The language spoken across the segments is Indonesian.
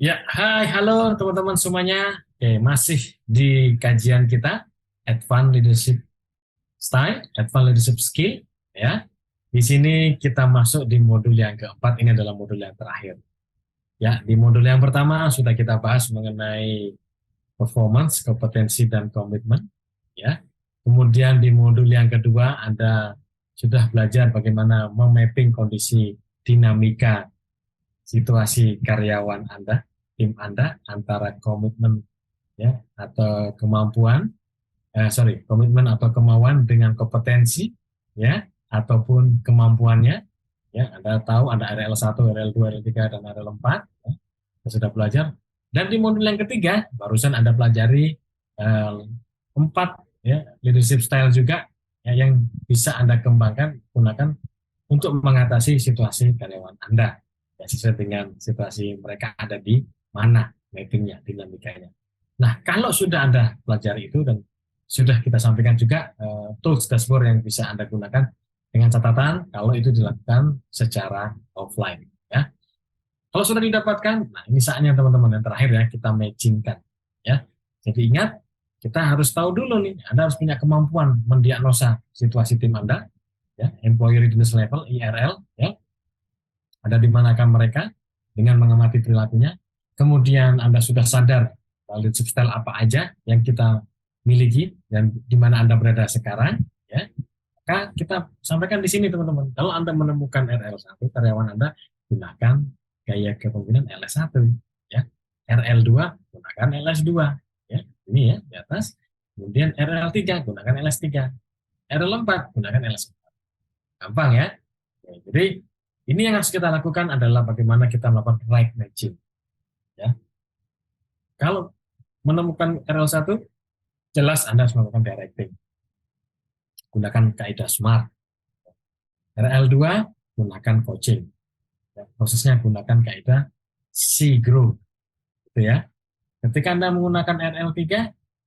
Ya, hai, halo teman-teman semuanya. Oke, masih di kajian kita Advanced Leadership Style, Advanced Leadership Skill, ya. Di sini kita masuk di modul yang keempat. Ini adalah modul yang terakhir. Ya, di modul yang pertama sudah kita bahas mengenai performance, kompetensi dan komitmen, ya. Kemudian di modul yang kedua Anda sudah belajar bagaimana memapping kondisi dinamika situasi karyawan Anda, tim Anda antara komitmen ya atau kemampuan komitmen atau kemauan dengan kompetensi ya ataupun kemampuannya ya. Anda tahu ada RL1, RL2, RL3 dan RL4 ya. Kita sudah belajar. Dan di modul yang ketiga barusan Anda pelajari eh, 4 ya leadership style juga ya, yang bisa Anda kembangkan gunakan untuk mengatasi situasi karyawan Anda ya, sesuai dengan situasi mereka ada di mana mappingnya, dinamikanya. Nah, kalau sudah Anda pelajari itu dan sudah kita sampaikan juga tools dashboard yang bisa Anda gunakan dengan catatan kalau itu dilakukan secara offline ya. Kalau sudah didapatkan, nah ini saatnya teman-teman yang terakhir ya kita matchingkan ya. Jadi ingat kita harus tahu dulu nih, Anda harus punya kemampuan mendiagnosa situasi tim Anda ya, employee readiness level (ERL) ya. Ada di manakah mereka dengan mengamati perilakunya. Kemudian Anda sudah sadar leadership style apa aja yang kita miliki dan di mana Anda berada sekarang ya. Maka kita sampaikan di sini teman-teman. Kalau Anda menemukan RL1 karyawan Anda, gunakan gaya kepemimpinan LS1 ya. RL2 gunakan LS2 ya. Ini ya di atas. Kemudian RL3 gunakan LS3. RL4 gunakan LS4. Gampang ya. Oke, jadi ini yang harus kita lakukan adalah bagaimana kita melakukan right matching. Ya. Kalau menemukan RL1, jelas Anda harus melakukan directing. Gunakan kaidah SMART. RL2, gunakan coaching. Ya, prosesnya gunakan kaidah C-Grow. Gitu ya. Ketika Anda menggunakan RL3,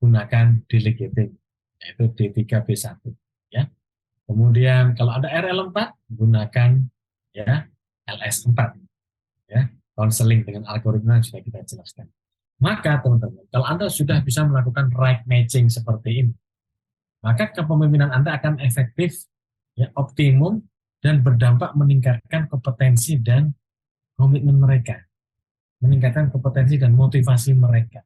gunakan delegating, yaitu D3B1. Ya. Kemudian kalau ada RL4, gunakan ya LS4 ya, counseling dengan algoritma yang sudah kita jelaskan. Maka teman-teman, kalau Anda sudah bisa melakukan right matching seperti ini, maka kepemimpinan Anda akan efektif, ya, optimum, dan berdampak meningkatkan kompetensi dan komitmen mereka, meningkatkan kompetensi dan motivasi mereka.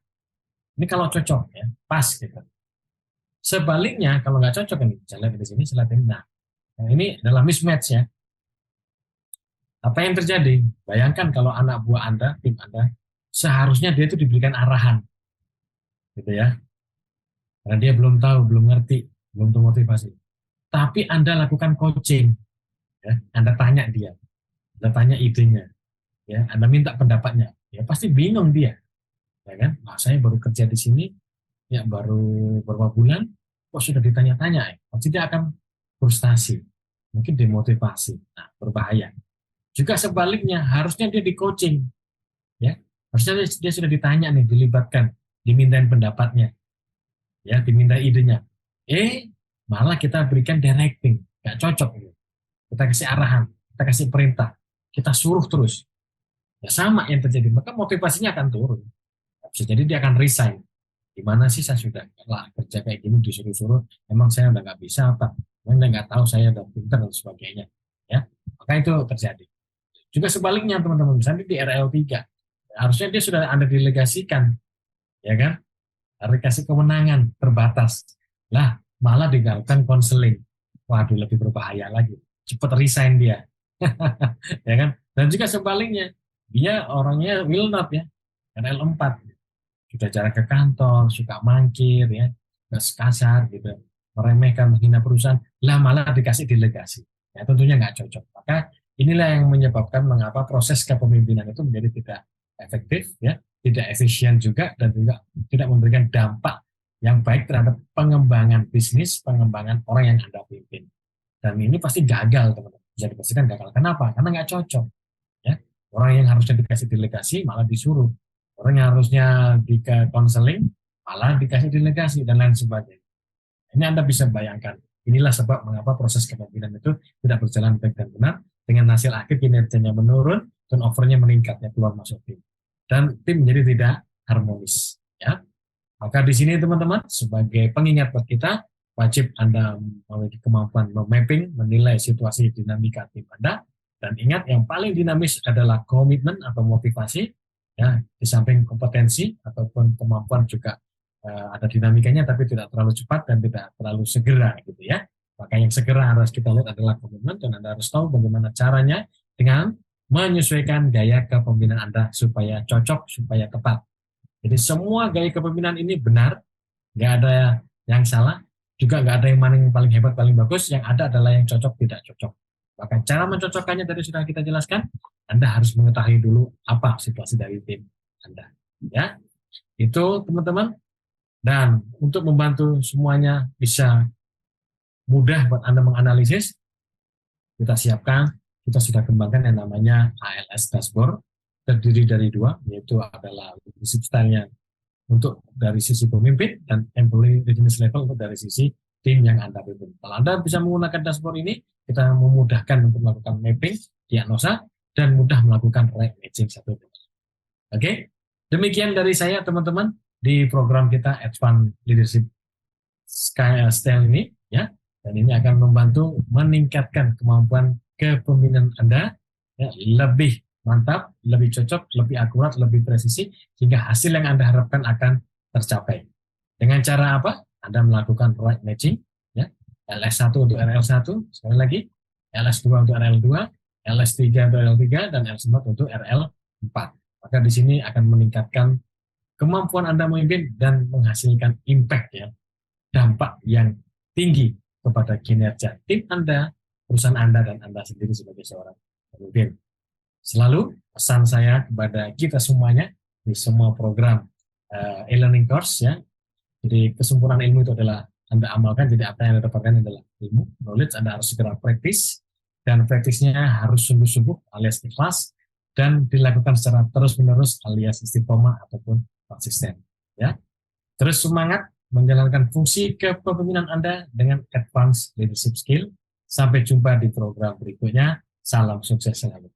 Ini kalau cocok, ya, pas gitu. Sebaliknya, kalau nggak cocok ini, saya lihat di sini, saya lihat ini. Nah, ini adalah mismatch ya. Apa yang terjadi? Bayangkan kalau anak buah Anda, tim Anda, seharusnya dia itu diberikan arahan, gitu ya. Karena dia belum tahu, belum ngerti, belum termotivasi. Tapi Anda lakukan coaching, ya. Anda tanya dia, Anda tanya idenya, ya. Anda minta pendapatnya, ya pasti bingung dia, ya kan? Nah, saya baru kerja di sini, ya baru beberapa bulan, kok sudah ditanya-tanya, ya? Pasti dia akan frustasi, mungkin demotivasi, nah berbahaya. Juga sebaliknya, harusnya dia di coaching, ya. Harusnya dia sudah ditanya nih, dilibatkan, dimintain pendapatnya, ya, diminta idenya. Malah kita berikan directing, nggak cocok. Kita kasih arahan, kita kasih perintah, kita suruh terus. Ya sama yang terjadi, maka motivasinya akan turun. Bisa jadi dia akan resign. Gimana sih saya sudah lah kerja kayak gini disuruh-suruh, emang saya udah nggak bisa apa? Emang nggak tahu saya udah pintar dan sebagainya. Ya, maka itu terjadi. Juga sebaliknya teman-teman, misalnya di RL3, harusnya dia sudah Anda delegasikan, ya kan? Dikasih kewenangan terbatas. Lah, malah digagalkan konseling. Waduh, lebih berbahaya lagi. Cepat resign dia. Ya kan? Dan juga sebaliknya, dia orangnya will not ya. RL4. Sudah jarang ke kantor, suka mangkir ya, kasar gitu, meremehkan, menghina perusahaan. Lah malah dikasih delegasi. Ya tentunya nggak cocok. Maka inilah yang menyebabkan mengapa proses kepemimpinan itu menjadi tidak efektif ya, tidak efisien juga, dan juga tidak memberikan dampak yang baik terhadap pengembangan bisnis, pengembangan orang yang Anda pimpin. Dan ini pasti gagal, teman-teman. Bisa dipastikan gagal. Kenapa? Karena nggak cocok. Ya. Orang yang harusnya dikasih delegasi malah disuruh. Orang yang harusnya di konseling malah dikasih delegasi dan lain sebagainya. Ini Anda bisa bayangkan. Inilah sebab mengapa proses kepemimpinan itu tidak berjalan baik dan benar, dengan hasil akhir kinerjanya menurun dan overnya meningkat ya, keluar masuk tim. dan tim menjadi tidak harmonis. Ya, maka di sini teman-teman sebagai pengingat buat kita, wajib Anda memiliki kemampuan memapping, menilai situasi dinamika tim Anda, dan ingat yang paling dinamis adalah komitmen atau motivasi. Ya, di samping kompetensi ataupun kemampuan juga ada dinamikanya, tapi tidak terlalu cepat dan tidak terlalu segera gitu ya. Maka yang segera harus kita lihat adalah komitmen, dan Anda harus tahu bagaimana caranya dengan menyesuaikan gaya kepemimpinan Anda supaya cocok, supaya tepat. Jadi semua gaya kepemimpinan ini benar, nggak ada yang salah, juga nggak ada yang mana yang paling hebat, paling bagus, yang ada adalah yang cocok, tidak cocok. Bahkan cara mencocokkannya tadi sudah kita jelaskan, Anda harus mengetahui dulu apa situasi dari tim Anda. Ya, itu teman-teman. Dan untuk membantu semuanya bisa mudah buat Anda menganalisis, kita siapkan, kita sudah kembangkan yang namanya ALS Dashboard, terdiri dari dua, yaitu adalah leadership style-nya untuk dari sisi pemimpin dan employee readiness level untuk dari sisi tim yang Anda pimpin. Kalau Anda bisa menggunakan dashboard ini, kita memudahkan untuk melakukan mapping, diagnosa, dan mudah melakukan right matching satu dengan lain. Oke, demikian dari saya teman-teman di program kita Advanced Leadership Style ini, ya, dan ini akan membantu meningkatkan kemampuan kepemimpinan Anda, ya, lebih mantap, lebih cocok, lebih akurat, lebih presisi, sehingga hasil yang Anda harapkan akan tercapai. Dengan cara apa? Anda melakukan right matching, ya, LS1 untuk RL1, sekali lagi, LS2 untuk RL2, LS3 untuk RL3, dan LS4 untuk RL4. Maka di sini akan meningkatkan kemampuan Anda memimpin dan menghasilkan impact, ya, dampak yang tinggi kepada kinerja tim Anda, perusahaan Anda, dan Anda sendiri sebagai seorang pemimpin. Selalu pesan saya kepada kita semuanya di semua program e-learning course, ya. Jadi kesempurnaan ilmu itu adalah Anda amalkan, jadi apa yang Anda dapatkan adalah ilmu, knowledge. Anda harus segera praktis, dan praktisnya harus sungguh-sungguh alias ikhlas, dan dilakukan secara terus-menerus alias istiqomah ataupun konsisten. Ya, terus semangat menjalankan fungsi kepemimpinan Anda dengan advanced leadership skill. Sampai jumpa di program berikutnya. Salam sukses selalu.